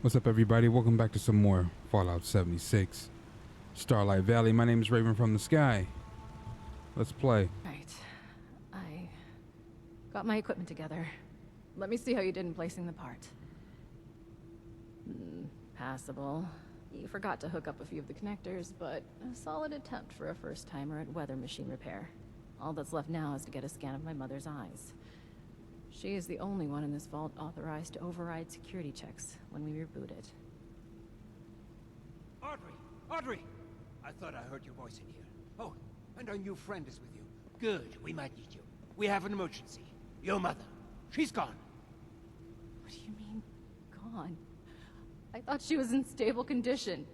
What's up, everybody? Welcome back to some more Fallout 76. Starlight Valley. My name is Raven from the Sky. Let's play. Right. I got my equipment together. Let me see how you did in placing the part. Passable. You forgot to hook up a few of the connectors, but a solid attempt for a first-timer at weather machine repair. All that's left now is to get a scan of my mother's eyes. She is the only one in this vault authorized to override security checks when we reboot it. Audrey! Audrey! I thought I heard your voice in here. Oh, and our new friend is with you. Good, we might need you. We have an emergency. Your mother. She's gone. What do you mean, gone? I thought she was in stable condition.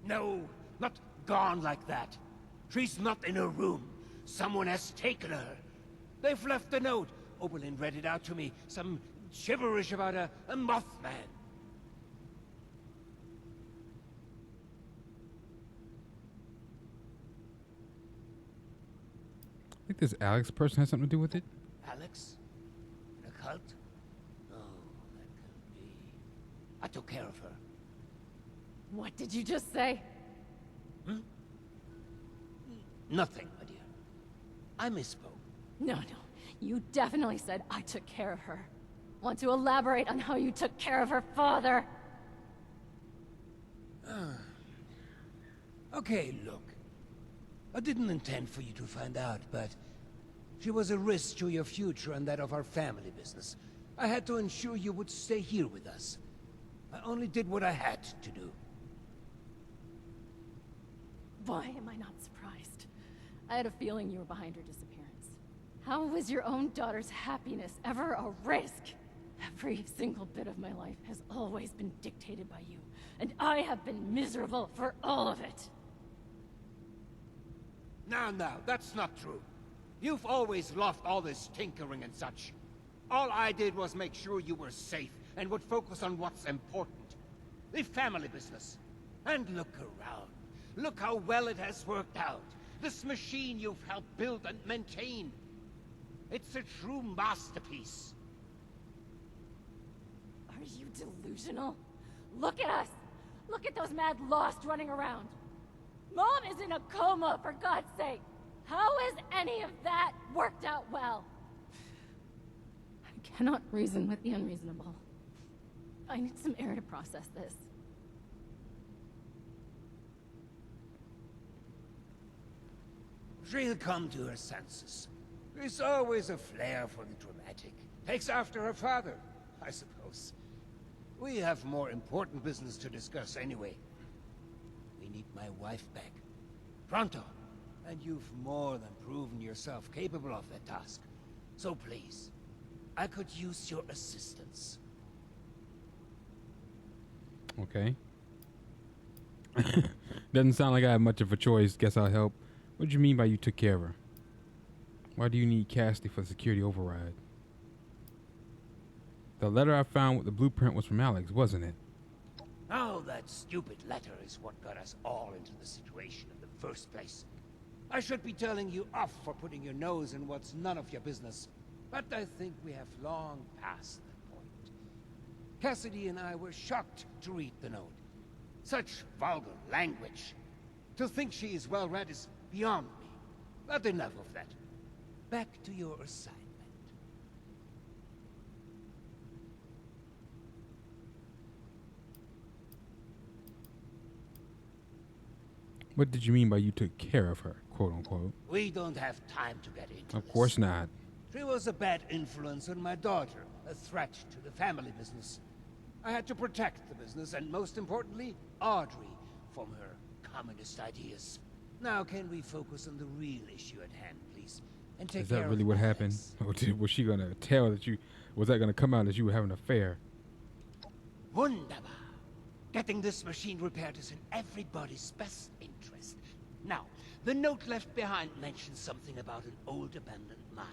No, not gone like that. She's not in her room. Someone has taken her. They've left a note. Oberlin read it out to me. Some gibberish about a Mothman. I think this Alex person has something to do with it. Alex? The cult? No, that can't be. I took care of her. What did you just say? Nothing, my dear. I misspoke. No. You definitely said I took care of her. Want to elaborate on how you took care of her father? Okay, look. I didn't intend for you to find out, but she was a risk to your future and that of our family business. I had to ensure you would stay here with us. I only did what I had to do. Why am I not surprised? I had a feeling you were behind her disappearance. How was your own daughter's happiness ever a risk? Every single bit of my life has always been dictated by you, and I have been miserable for all of it. Now, that's not true. You've always loved all this tinkering and such. All I did was make sure you were safe and would focus on what's important. The family business. And look around. Look how well it has worked out. This machine you've helped build and maintain. It's a true masterpiece. Are you delusional? Look at us! Look at those mad lost running around! Mom is in a coma, for God's sake! How has any of that worked out well? I cannot reason with the unreasonable. I need some air to process this. She'll come to her senses. There's always a flair for the dramatic. Takes after her father, I suppose. We have more important business to discuss anyway. We need my wife back. Pronto. And you've more than proven yourself capable of that task. So please, I could use your assistance. Okay. Doesn't sound like I have much of a choice. Guess I'll help. What do you mean by you took care of her? Why do you need Cassidy for security override? The letter I found with the blueprint was from Alex, wasn't it? Oh, that stupid letter is what got us all into the situation in the first place. I should be telling you off for putting your nose in what's none of your business, but I think we have long passed that point. Cassidy and I were shocked to read the note. Such vulgar language. To think she is well read is beyond me. But enough of that. Back to your assignment. What did you mean by you took care of her, quote unquote? We don't have time to get into Of course not. She was a bad influence on my daughter, a threat to the family business. I had to protect the business and, most importantly, Audrey from her communist ideas. Now can we focus on the real issue at hand, please? And take Is care that of really what happened? Alex. Or was she gonna tell that you? Was that gonna come out that you were having an affair? Wunderbar. Getting this machine repaired is in everybody's best interest. Now, the note left behind mentions something about an old abandoned mine.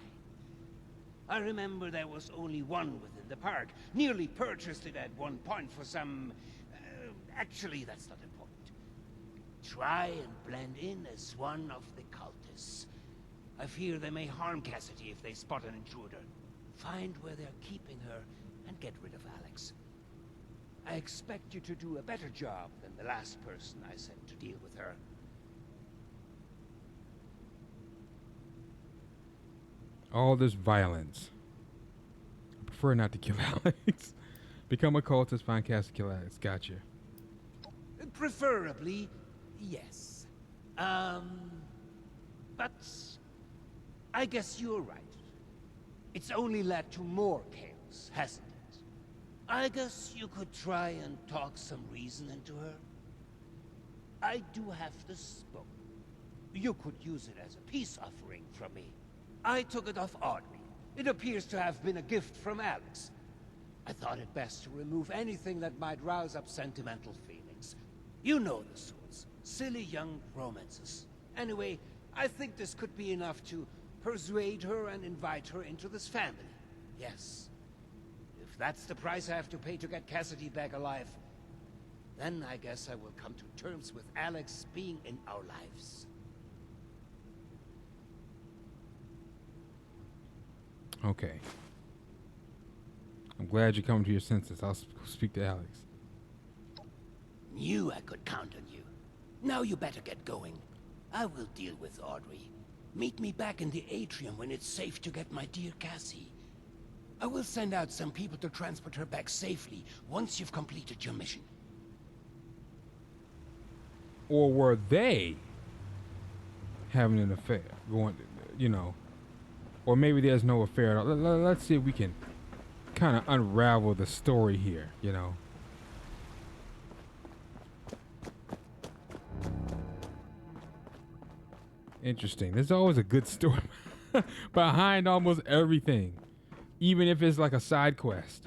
I remember there was only one within the park. Nearly purchased it at one point for some... actually, that's not important. Try and blend in as one of the cultists. I fear they may harm Cassidy if they spot an intruder. Find where they're keeping her and get rid of Alex. I expect you to do a better job than the last person I sent to deal with her. All this violence. I prefer not to kill Alex. Become a cultist, find cast to kill Alex. Gotcha. Preferably, yes. But I guess you're right. It's only led to more chaos, hasn't it? I guess you could try and talk some reason into her. I do have this book. You could use it as a peace offering from me. I took it off Audrey. It appears to have been a gift from Alex. I thought it best to remove anything that might rouse up sentimental feelings. You know the sorts. Silly young romances. Anyway, I think this could be enough to persuade her and invite her into this family. Yes. If that's the price I have to pay to get Cassidy back alive, then I guess I will come to terms with Alex being in our lives. Okay. I'm glad you're coming to your senses. I'll speak to Alex. Knew I could count on you. Now you better get going. I will deal with Audrey. Meet me back in the atrium when it's safe to get my dear Cassie. I will send out some people to transport her back safely once you've completed your mission. Or were they having an affair? Going, you know. Or maybe there's no affair at all. Let's see if we can kind of unravel the story here, you know. Interesting. There's always a good story behind almost everything, even if it's like a side quest.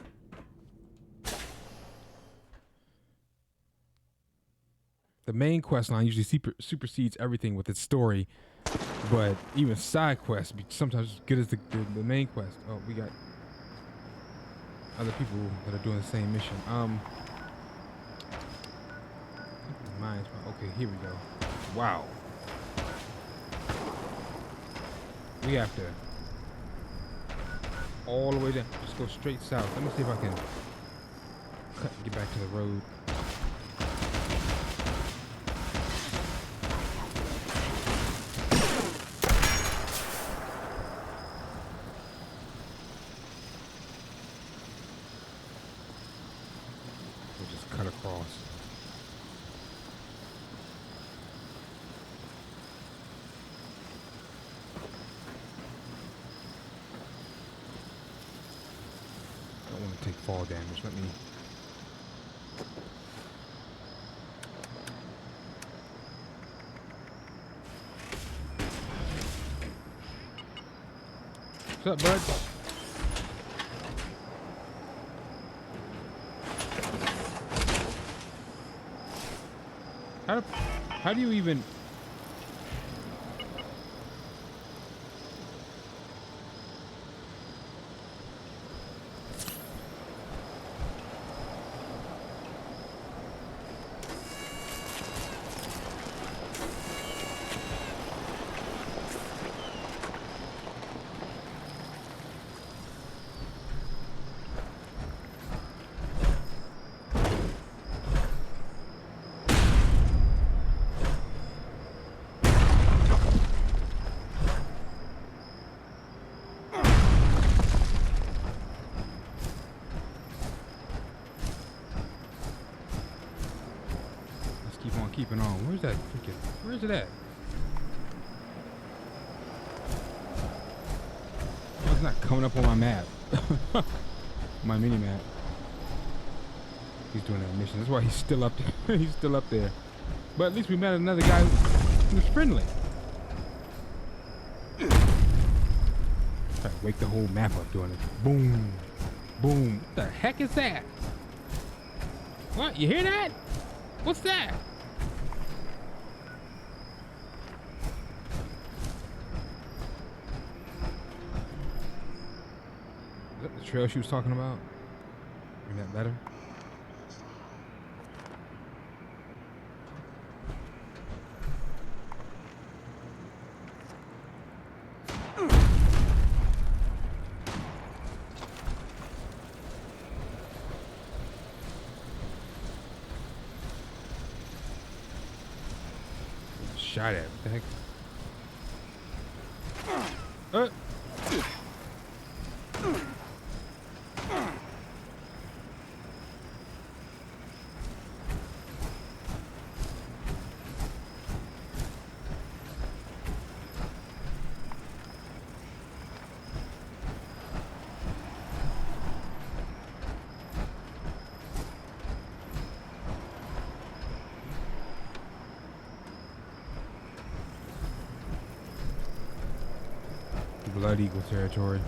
The main quest line usually supersedes everything with its story, but even side quests be sometimes as good as the main quest. Oh, we got other people that are doing the same mission. Mine's okay. Here we go. Wow. We have to all the way down. Just go straight south. Let me see if I can cut and get back to the road. We'll just cut across. Take fall damage. Let me. What's up, bud? How do you even? Keeping on. Where's that freaking? Where's it at? Oh, it's not coming up on my map. My mini map. He's doing that mission. That's why he's still up there. He's still up there. But at least we met another guy who's friendly. Try to wake the whole map up doing it. Boom. Boom. What the heck is that? What? You hear that? What's that? Is that the trail she was talking about? Bring that letter? shot at? What the heck? Blood Eagle territory.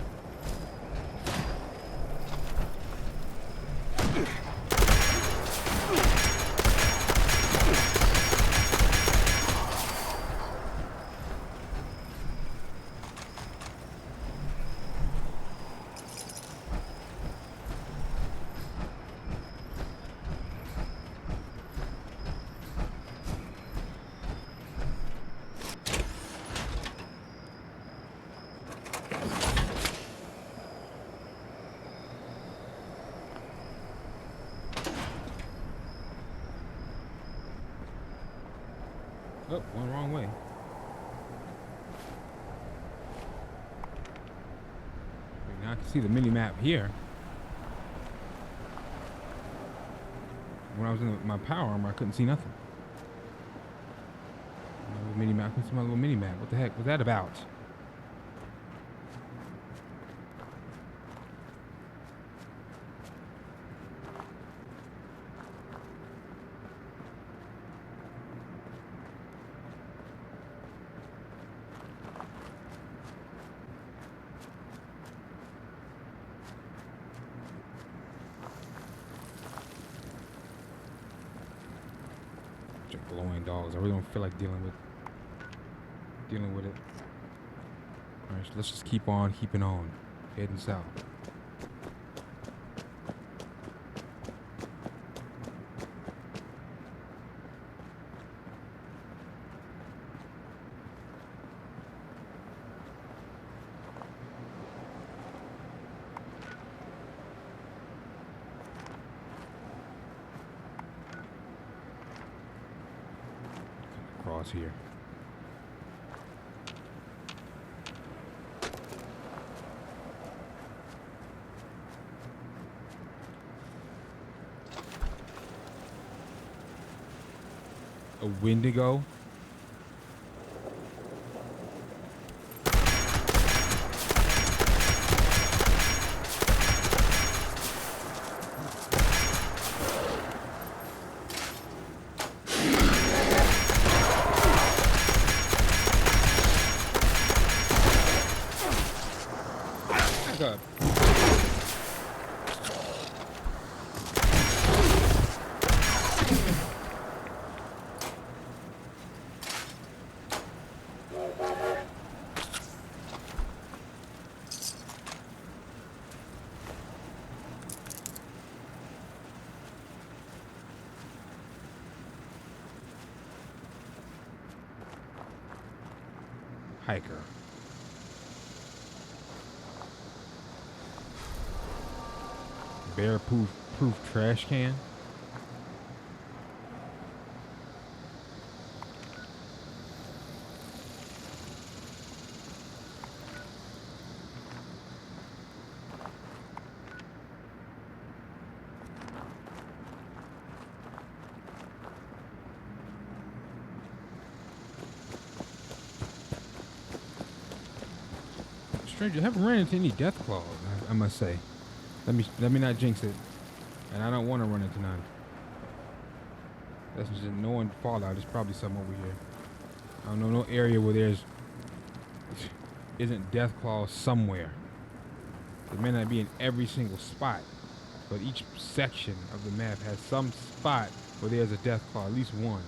Oh, went the wrong way. Now I can see the mini map here. When I was in my power armor, I couldn't see nothing. Mini map. I couldn't see my little mini map. What the heck was that about? Glowing dogs. I really don't feel like dealing with it. All right, so let's just keep on keeping on, heading south. Across here. A Wendigo. Back up. Hiker. Bear-proof trash can. Stranger, I haven't ran into any death claws, I must say. Let me not jinx it. And I don't want to run into none. That's just knowing Fallout. There's probably some over here. I don't know no area where isn't death claws somewhere. It may not be in every single spot, but each section of the map has some spot where there's a death claw, at least one.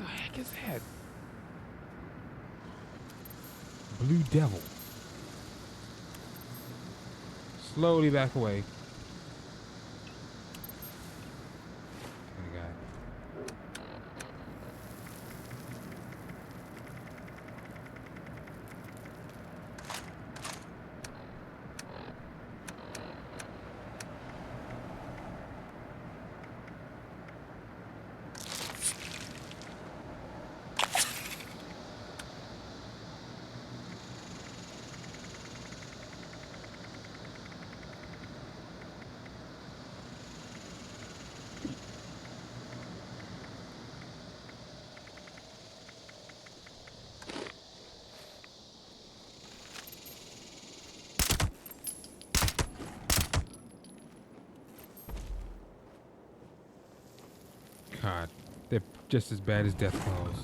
the heck is that? Blue devil. Slowly back away. Oh my God. God, they're just as bad as death claws.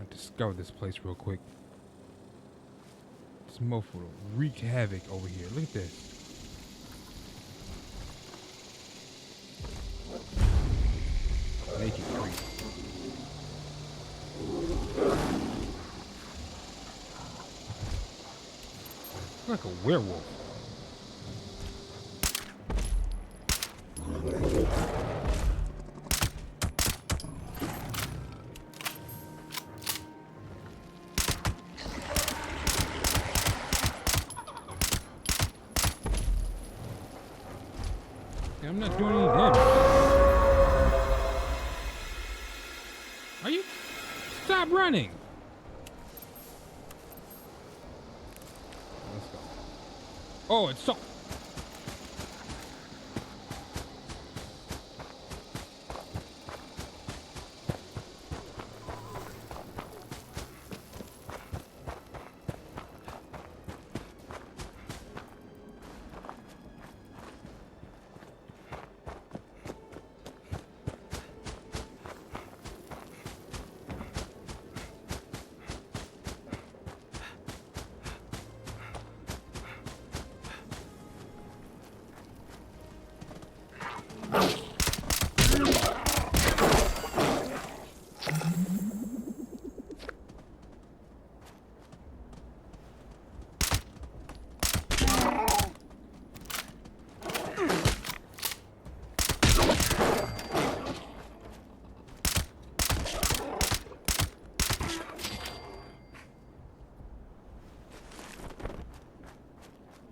I discovered this place real quick. This mofo wreaked havoc over here. Look at this. Naked creep. Like a werewolf. Yeah, I'm not doing any damage. Are you? Stop running! Let's go. Oh, it's so.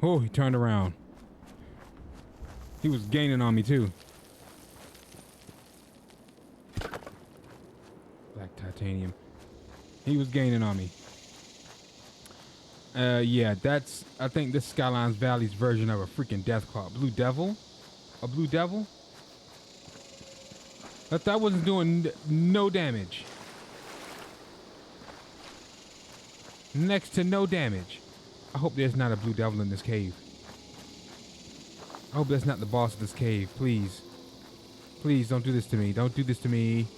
Oh, he turned around. He was gaining on me too. Black titanium. He was gaining on me. Yeah, that's, I think this Skyline Valley's version of a freaking Deathclaw. Blue Devil? A Blue Devil? That wasn't doing no damage. Next to no damage. I hope there's not a Blue Devil in this cave. I hope that's not the boss of this cave. Please. Please don't do this to me. Don't do this to me.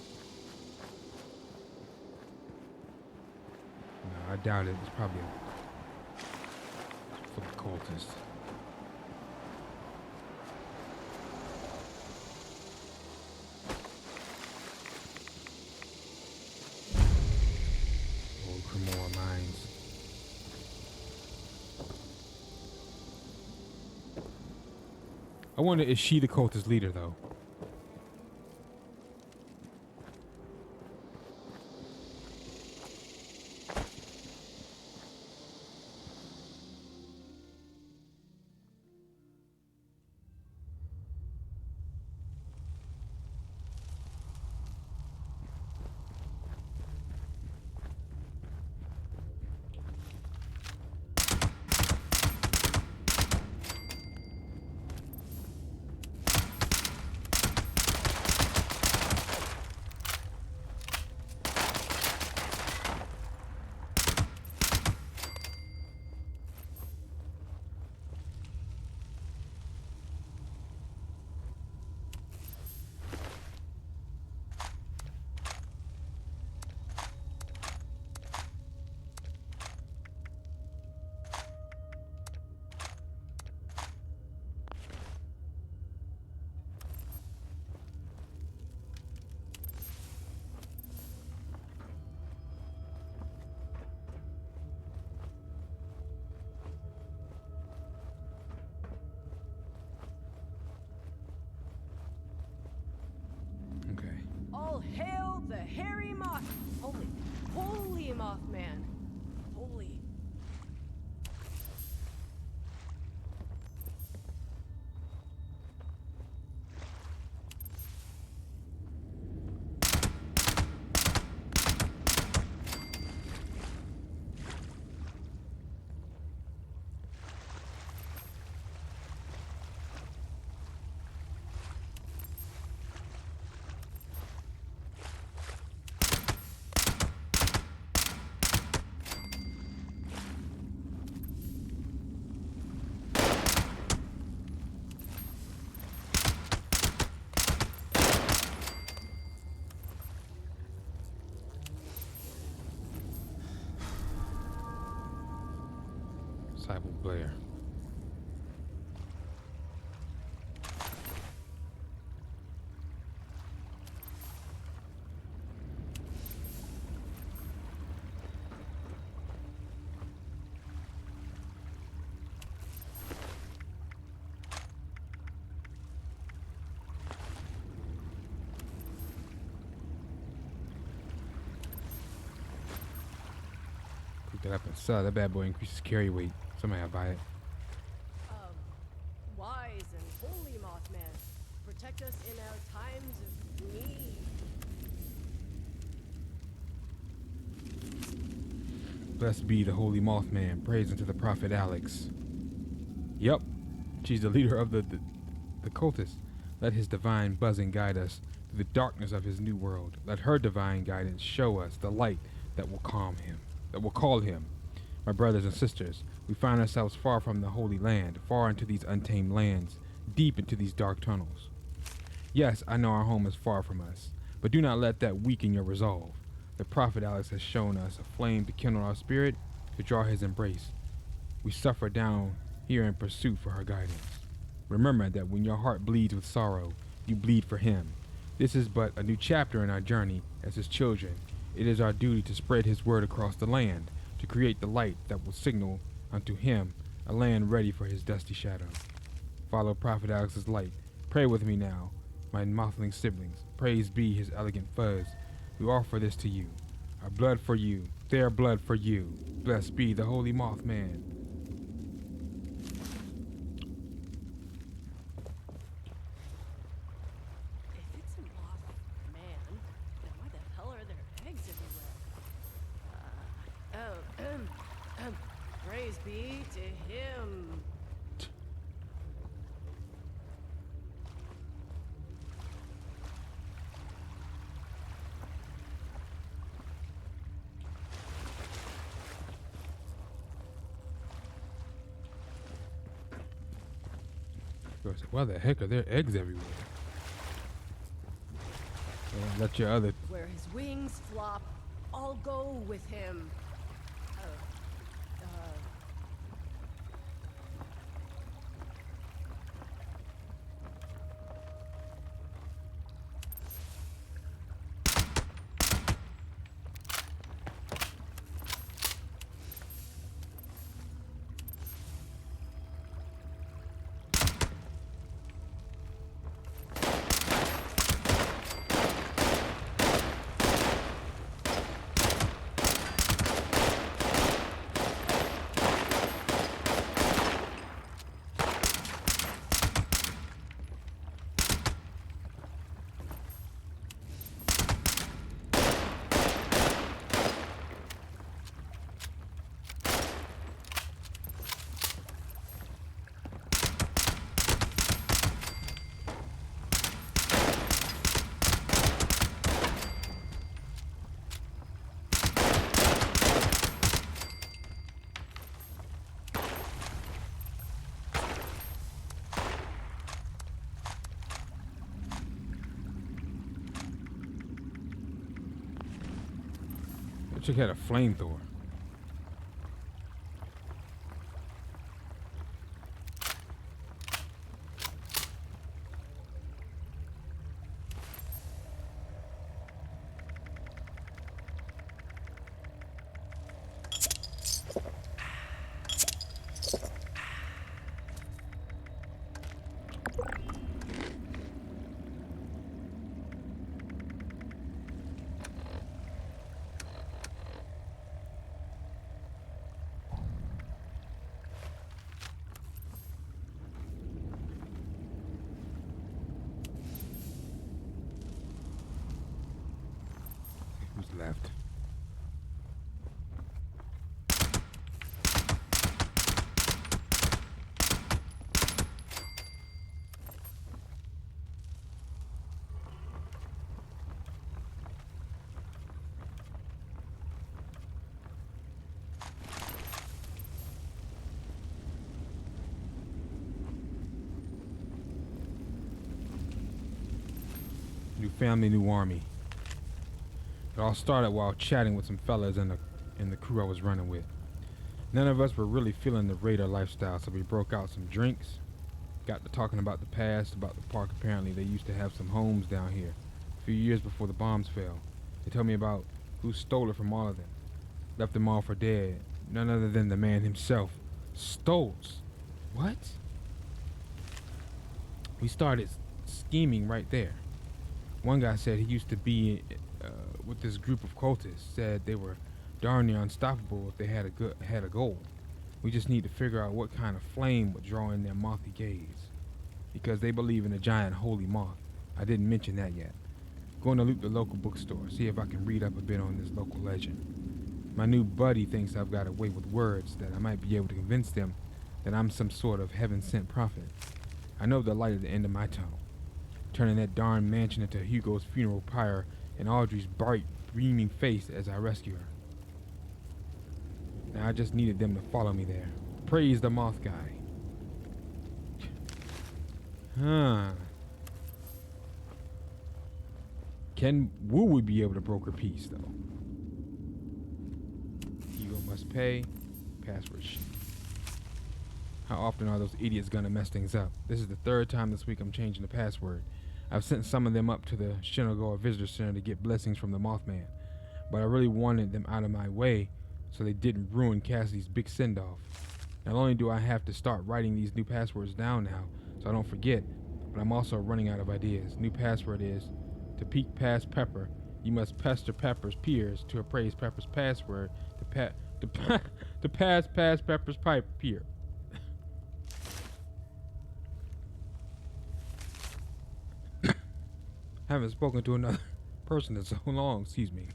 No, I doubt it. It's probably a fucking cultist. Old Cremora mines. I wonder, is she the cultist leader, though? All hail the hairy moth. Holy Mothman. Holy. Cyber Blair. Pick that up and sell. That bad boy increases carry weight. Somebody will buy it. Wise and holy Mothman, protect us in our times of need. Blessed be the holy Mothman. Praise unto the prophet Alex. Yep, she's the leader of the cultists. Let his divine buzzing guide us through the darkness of his new world. Let her divine guidance show us the light that will calm him, that will call him. My brothers and sisters, we find ourselves far from the Holy Land, far into these untamed lands, deep into these dark tunnels. Yes, I know our home is far from us, but do not let that weaken your resolve. The prophet Alex has shown us a flame to kindle our spirit, to draw his embrace. We suffer down here in pursuit for her guidance. Remember that when your heart bleeds with sorrow, you bleed for him. This is but a new chapter in our journey as his children. It is our duty to spread his word across the land, to create the light that will signal unto him a land ready for his dusty shadow. Follow Prophet Alex's light. Pray with me now, my mothling siblings. Praise be his elegant fuzz. We offer this to you. Our blood for you, their blood for you. Blessed be the holy Mothman. If it's a Mothman, then why the hell are there eggs everywhere? Praise be to him. Why the heck are there eggs everywhere? Let your other... Where his wings flop, I'll go with him. Chick had a flamethrower. left. New family, new army. It all started while chatting with some fellas in the crew I was running with. None of us were really feeling the raider lifestyle, so we broke out some drinks. Got to talking about the past, about the park. Apparently, they used to have some homes down here a few years before the bombs fell. They told me about who stole it from all of them. Left them all for dead. None other than the man himself, Stolz. What? We started scheming right there. One guy said he used to be with this group of cultists. Said they were darn near unstoppable if they had a goal. We just need to figure out what kind of flame would draw in their mothy gaze, because they believe in a giant holy moth. I didn't mention that yet. Going to loot the local bookstore, see if I can read up a bit on this local legend. My new buddy thinks I've got a way with words that I might be able to convince them that I'm some sort of heaven-sent prophet. I know the light at the end of my tunnel, turning that darn mansion into Hugo's funeral pyre and Audrey's bright, beaming face as I rescue her. Now I just needed them to follow me there. Praise the moth guy. Will we be able to broker peace, though? Hugo must pay. Password sheet. How often are those idiots gonna mess things up? This is the third time this week I'm changing the password. I've sent some of them up to the Shinogoa Visitor Center to get blessings from the Mothman, but I really wanted them out of my way so they didn't ruin Cassidy's big send-off. Not only do I have to start writing these new passwords down now so I don't forget, but I'm also running out of ideas. New password is, to peek past Pepper, you must pester Pepper's peers to appraise Pepper's password to pass past Pepper's pipe pier. Haven't spoken to another person in so long, excuse me.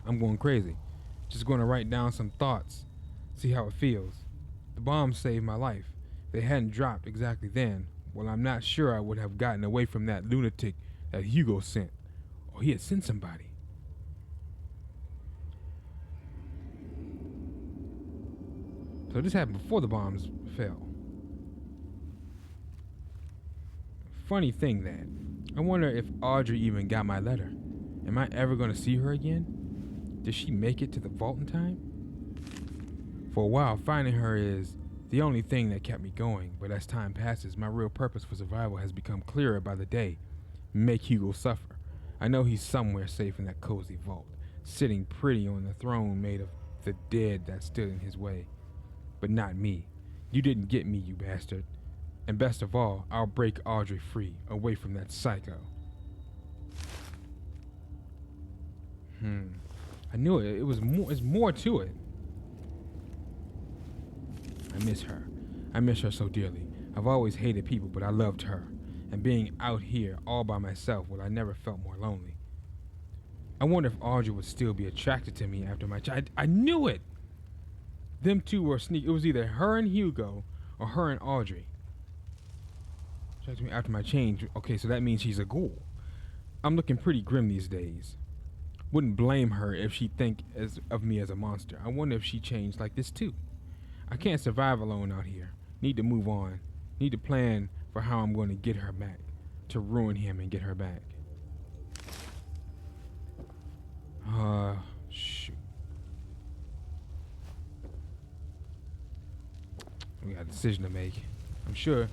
I'm going crazy. Just going to write down some thoughts, see how it feels. The bomb saved my life. If they hadn't dropped exactly then, well, I'm not sure I would have gotten away from that lunatic that Hugo sent. Or he had sent somebody. So this happened before the bombs fell. Funny thing that, I wonder if Audrey even got my letter. Am I ever going to see her again? Did she make it to the vault in time? For a while, finding her is the only thing that kept me going, but as time passes, my real purpose for survival has become clearer by the day. Make Hugo suffer. I know he's somewhere safe in that cozy vault, sitting pretty on the throne made of the dead that stood in his way. But not me. You didn't get me, you bastard. And best of all, I'll break Audrey free, away from that psycho. I knew it. It was more. There's more to it. I miss her. I miss her so dearly. I've always hated people, but I loved her. And being out here all by myself, well, I never felt more lonely. I wonder if Audrey would still be attracted to me after my I knew it! Them two were sneaky. It was either her and Hugo, or her and Audrey. Attracted me after my change. Okay, so that means she's a ghoul. I'm looking pretty grim these days. Wouldn't blame her if she think of me as a monster. I wonder if she changed like this too. I can't survive alone out here. Need to move on. Need to plan for how I'm going to get her back. To ruin him and get her back. Shoot. We got a decision to make. I'm sure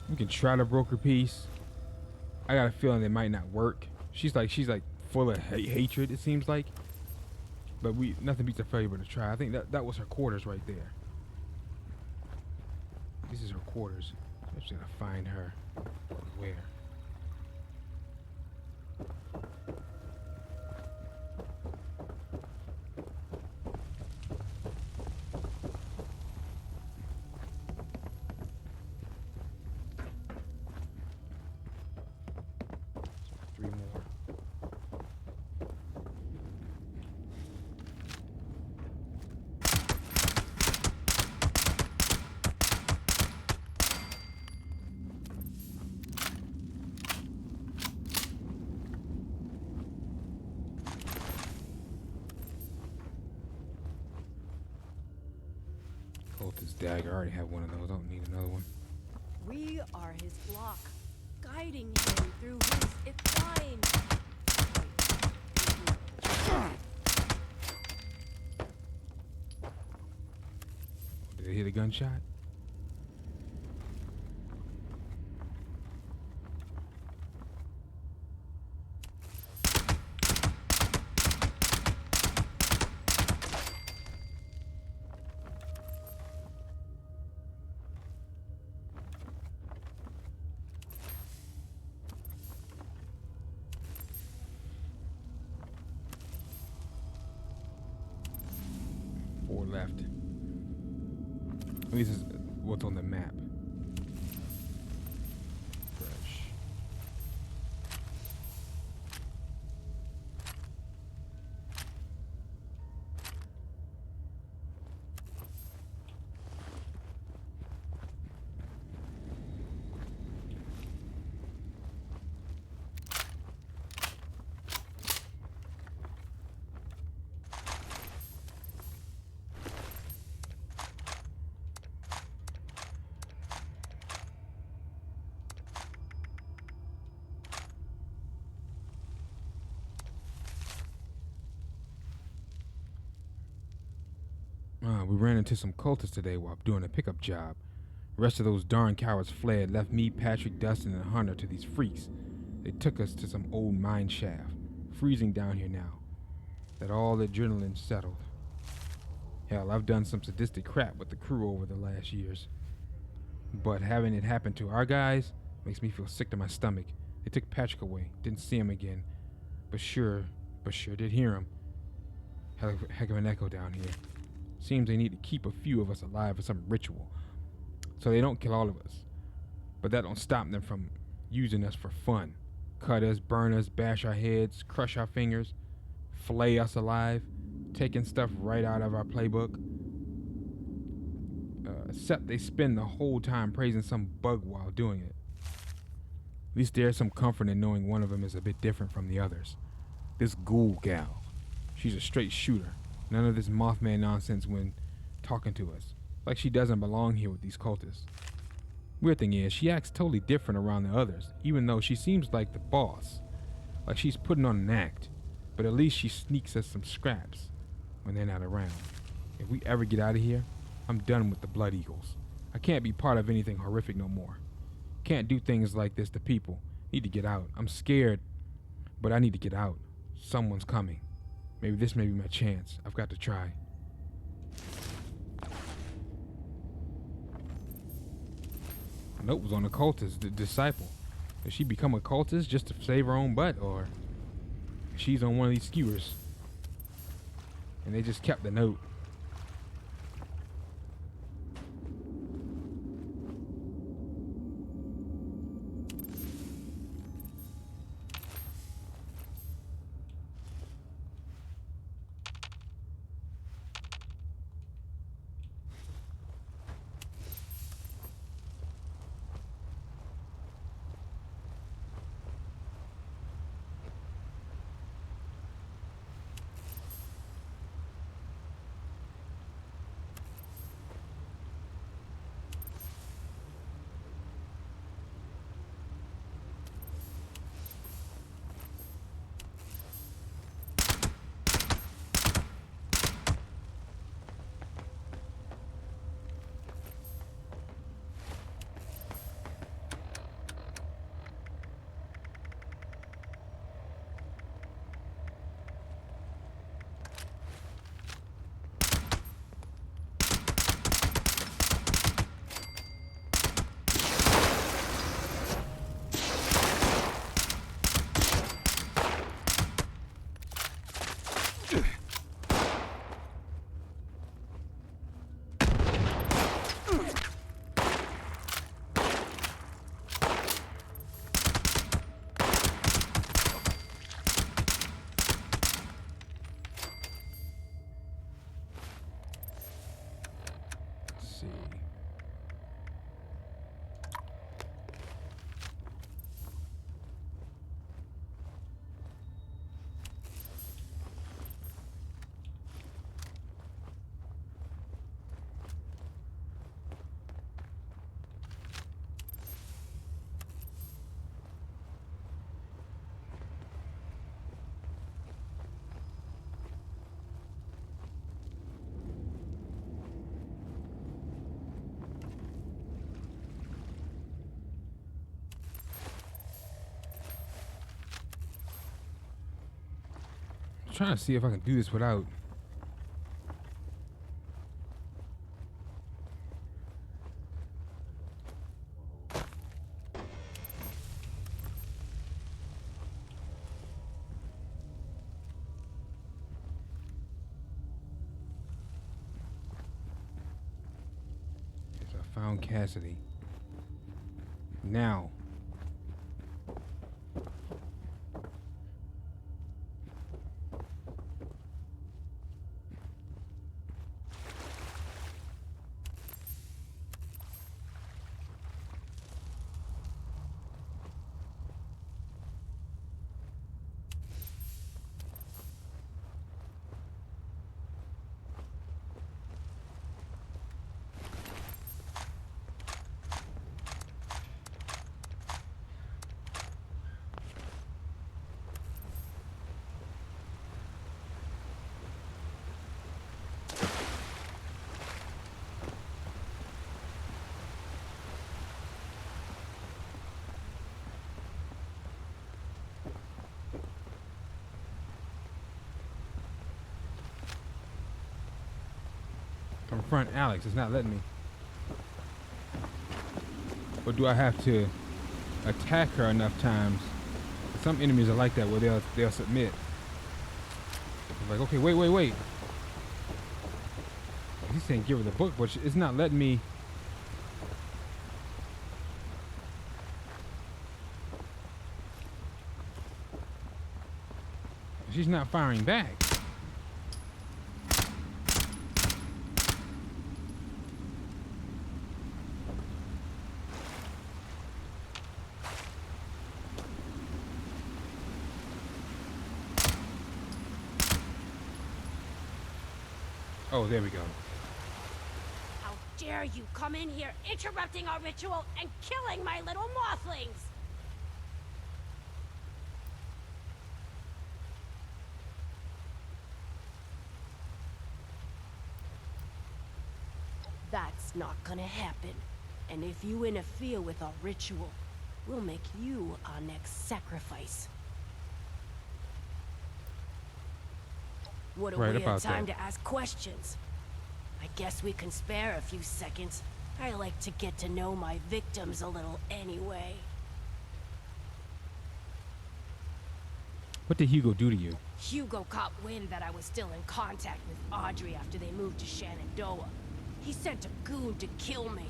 we can try to broker peace. I got a feeling it might not work. She's like full of hatred, it seems like. But nothing beats a failure but a try. I think that was her quarters right there. This is her quarters. I'm just gonna find her. Where? dagger. I already have one of those. I don't need another one. We are his flock, guiding him through his fine. Did they hear the gunshot? Four left. At least it's what's on the map. Fresh. We ran into some cultists today while doing a pickup job. The rest of those darn cowards fled, left me, Patrick, Dustin, and Hunter to these freaks. They took us to some old mine shaft. Freezing down here now. That all the adrenaline settled. Hell, I've done some sadistic crap with the crew over the last years. But having it happen to our guys makes me feel sick to my stomach. They took Patrick away, didn't see him again. But sure did hear him. Heck of an echo down here. Seems they need to keep a few of us alive for some ritual, so they don't kill all of us. But that don't stop them from using us for fun. Cut us, burn us, bash our heads, crush our fingers, flay us alive, taking stuff right out of our playbook. Except they spend the whole time praising some bug while doing it. At least there's some comfort in knowing one of them is a bit different from the others. This ghoul gal, she's a straight shooter. None of this Mothman nonsense when talking to us. Like she doesn't belong here with these cultists. Weird thing is, she acts totally different around the others, even though she seems like the boss. Like she's putting on an act. But at least she sneaks us some scraps when they're not around. If we ever get out of here, I'm done with the Blood Eagles. I can't be part of anything horrific no more. Can't do things like this to people. Need to get out. I'm scared, but I need to get out. Someone's coming. Maybe this may be my chance. I've got to try. A note was on a cultist, the disciple. Did she become a cultist just to save her own butt, or she's on one of these skewers? And they just kept the note. trying to see if I can do this without. Yes, I found Cassidy. Now. Confront Alex. It's not letting me. Or do I have to attack her enough times? Some enemies are like that where they'll submit. It's like, okay, wait. He's saying give her the book, but it's not letting me. She's not firing back. Oh, there we go. How dare you come in here interrupting our ritual and killing my little mothlings! That's not gonna happen. And if you interfere with our ritual, we'll make you our next sacrifice. What a Right weird about time that. to ask questions. I guess we can spare a few seconds. I like to get to know my victims a little anyway. What did Hugo do to you? Hugo caught wind that I was still in contact with Audrey after they moved to Shenandoah. He sent a goon to kill me,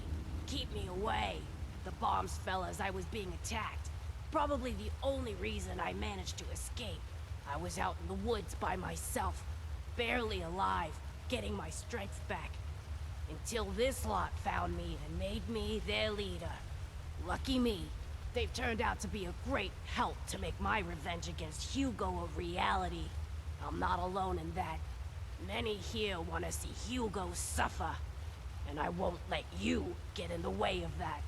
keep me away. The bombs fell as I was being attacked. Probably the only reason I managed to escape. I was out in the woods by myself, barely alive, getting my strength back. Until this lot found me and made me their leader. Lucky me, they've turned out to be a great help to make my revenge against Hugo a reality. I'm not alone in that. Many here want to see Hugo suffer, and I won't let you get in the way of that.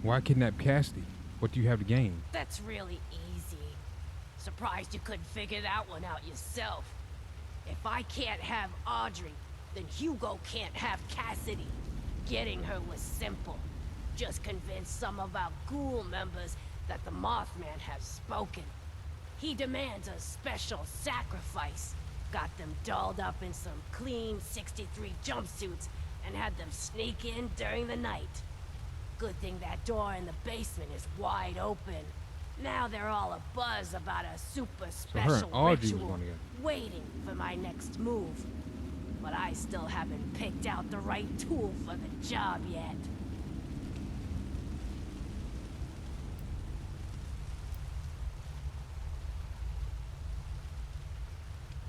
Why kidnap Cassidy? What do you have to gain? That's really easy. Surprised you couldn't figure that one out yourself. If I can't have Audrey, then Hugo can't have Cassidy. Getting her was simple. Just convince some of our ghoul members that the Mothman has spoken. He demands a special sacrifice. Got them dolled up in some clean 63 jumpsuits and had them sneak in during the night. Good thing that door in the basement is wide open. Now they're all abuzz about a super her and special Audrey was ritual, going together. waiting for my next move. But I still haven't picked out the right tool for the job yet.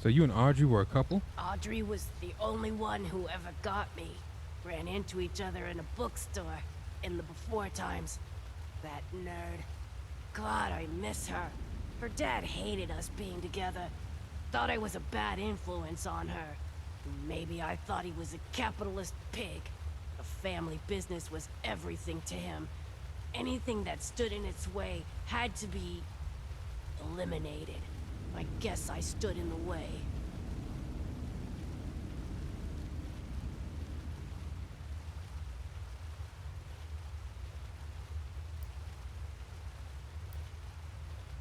So you and Audrey were a couple? Audrey was the only one who ever got me. Ran into each other in a bookstore in the before times. That nerd. God, I miss her. Her dad hated us being together. Thought I was a bad influence on her. Maybe I thought he was a capitalist pig. A family business was everything to him. Anything that stood in its way had to be eliminated. I guess I stood in the way.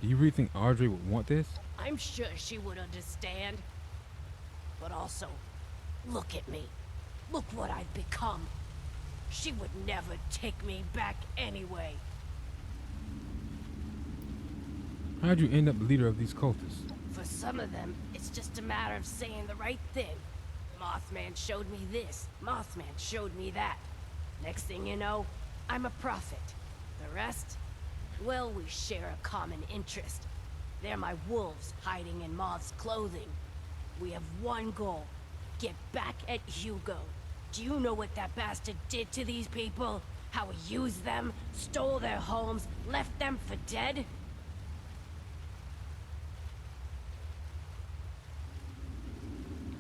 Do you really think Audrey would want this? I'm sure she would understand. But also, look at me. Look what I've become. She would never take me back anyway. How'd you end up the leader of these cultists? For some of them, it's just a matter of saying the right thing. Mothman showed me this. Mothman showed me that. Next thing you know, I'm a prophet. The rest? Well, we share a common interest. They're my wolves hiding in Moth's clothing. We have one goal. Get back at Hugo. Do you know what that bastard did to these people? How he used them, stole their homes, left them for dead?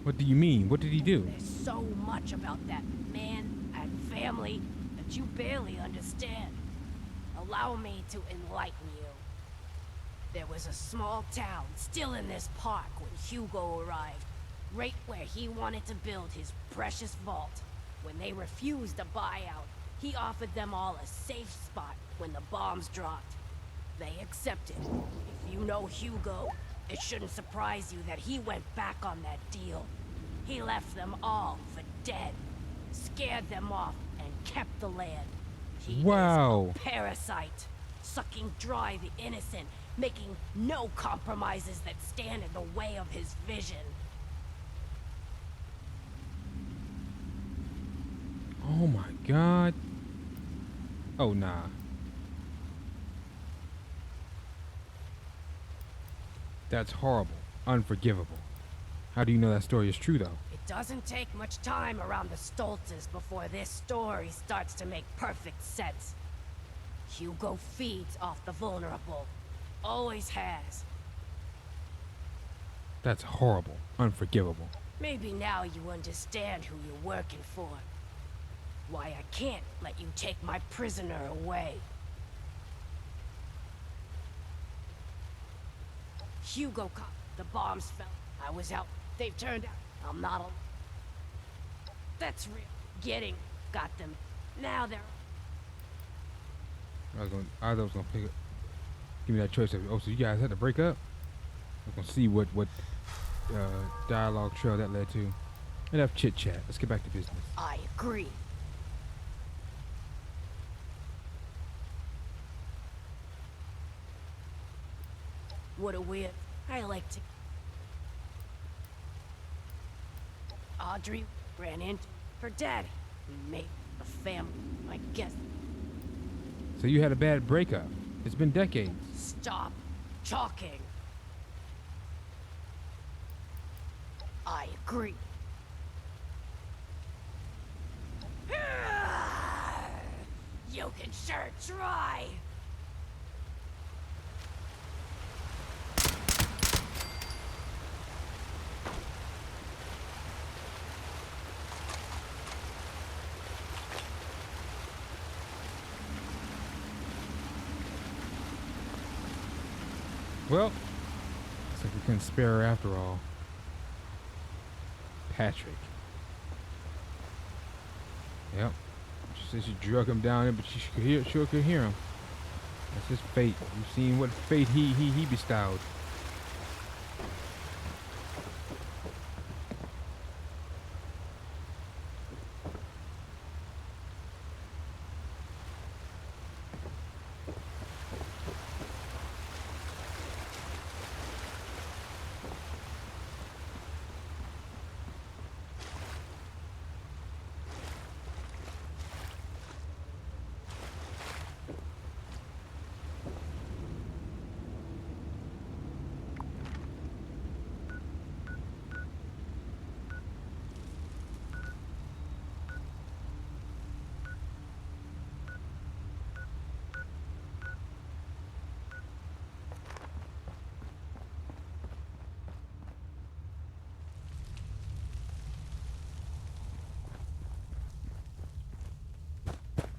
What do you mean? What did he do? There's so much about that man and family that you barely understand. Allow me to enlighten you. There was a small town still in this park when Hugo arrived, right where he wanted to build his precious vault. When they refused a buyout, he offered them all a safe spot when the bombs dropped. They accepted. If you know Hugo, it shouldn't surprise you that he went back on that deal. He left them all for dead, scared them off, and kept the land. He Wow. is a parasite, sucking dry the innocent, making no compromises that stand in the way of his vision. Oh my god. Oh nah. That's horrible. Unforgivable. How do you know that story is true though? It doesn't take much time around the Stolzes before this story starts to make perfect sense. Hugo feeds off the vulnerable. Always has. That's horrible. Unforgivable. Maybe now you understand who you're working for. Why I can't let you take my prisoner away. Hugo caught. The bombs fell. I was out. They've turned out. I'm not alone. That's real. Getting. Got them. Now they're... I was gonna pick up. Give me that choice of, oh, so you guys had to break up? I'm gonna see what dialogue trail that led to. Enough chit chat. Let's get back to business. I agree. What a weird... I like to... Audrey ran into her daddy. We made a family, I guess. So you had a bad breakup. It's been decades. Stop talking. I agree. You can sure try. Well, looks like we couldn't spare her after all. Patrick. Yep. She said she drug him down there, but she sure could hear him. That's his fate. You've seen what fate he bestowed.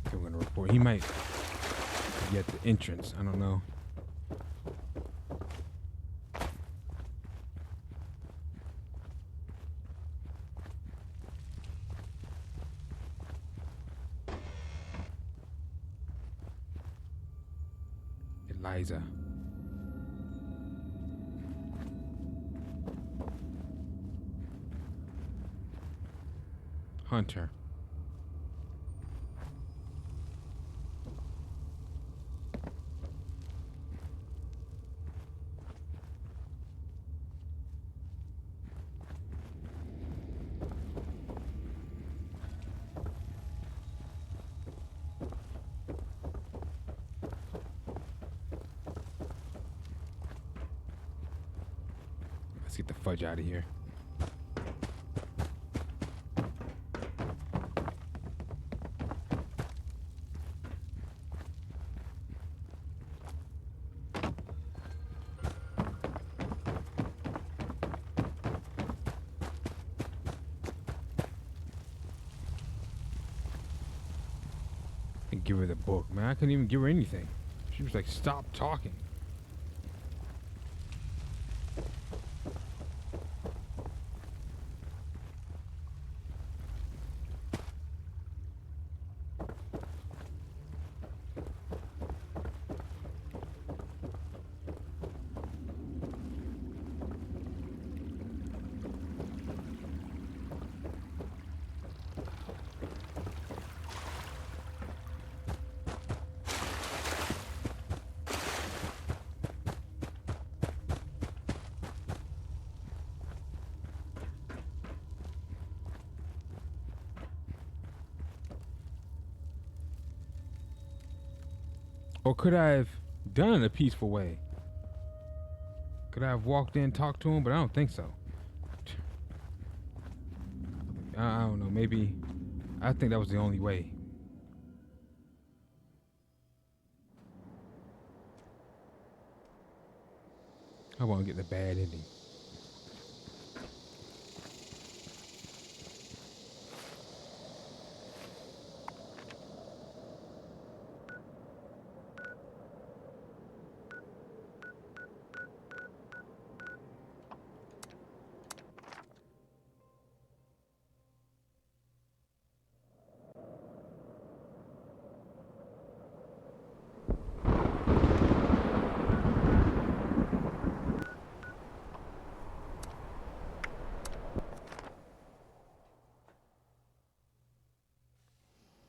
So we're gonna report. He might be at the entrance. I don't know. Eliza. Hunter. Let's get the fudge out of here. And give her the book, man. I couldn't even give her anything. She was like, stop talking. Or could I have done it in a peaceful way? Could I have walked in, talked to him? But I don't think so. I don't know. Maybe. I think that was the only way. I want to get the bad ending.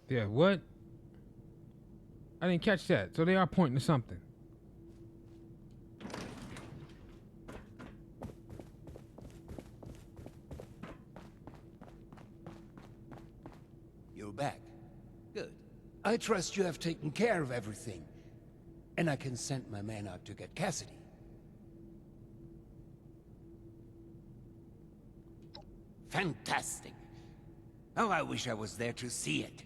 Yeah, what? I didn't catch that. So they are pointing to something. You're back. Good. I trust you have taken care of everything. And I can send my man out to get Cassidy. Fantastic. Oh, I wish I was there to see it.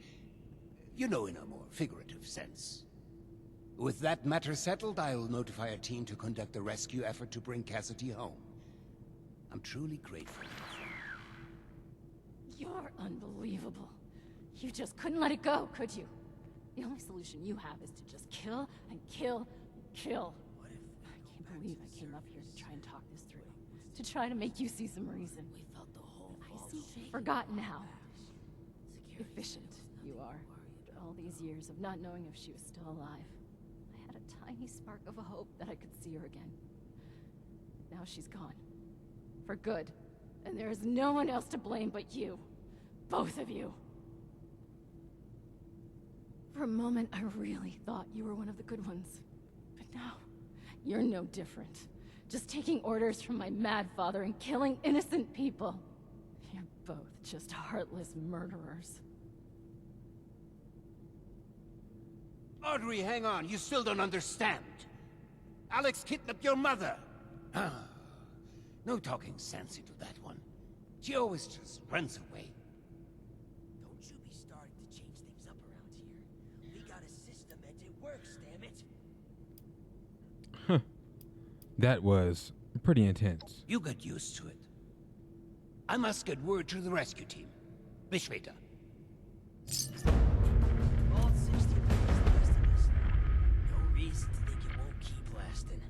You know, in a more figurative sense. With that matter settled, I'll notify a team to conduct a rescue effort to bring Cassidy home. I'm truly grateful. You're unbelievable. You just couldn't let it go, could you? The only solution you have is to just kill and kill and kill. I can't believe I came up here to try and talk this through. To try to make you see some reason. I see. Forgotten how efficient you are. After all these years of not knowing if she was still alive, I had a tiny spark of a hope that I could see her again. Now she's gone. For good. And there is no one else to blame but you. Both of you. For a moment, I really thought you were one of the good ones. But now, you're no different. Just taking orders from my mad father and killing innocent people. You're both just heartless murderers. Audrey, hang on. You still don't understand. Alex kidnapped your mother. No talking sense into that one. She always just runs away. Don't you be starting to change things up around here. We got a system and it works, damn it. Huh. That was pretty intense. You got used to it. I must get word to the rescue team. Bis später. All 60 is the rest of us. No reason to think it won't keep lasting.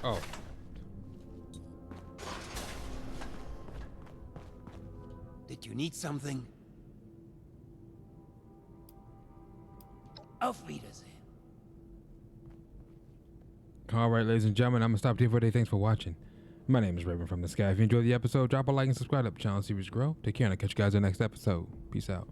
Oh. Did you need something? Auf Wiedersehen. All right, ladies and gentlemen, I'm going to stop here for today. Thanks for watching. My name is Raven from the Sky. If you enjoyed the episode, drop a like and subscribe to the channel, series grow. Take care, and I'll catch you guys in the next episode. Peace out.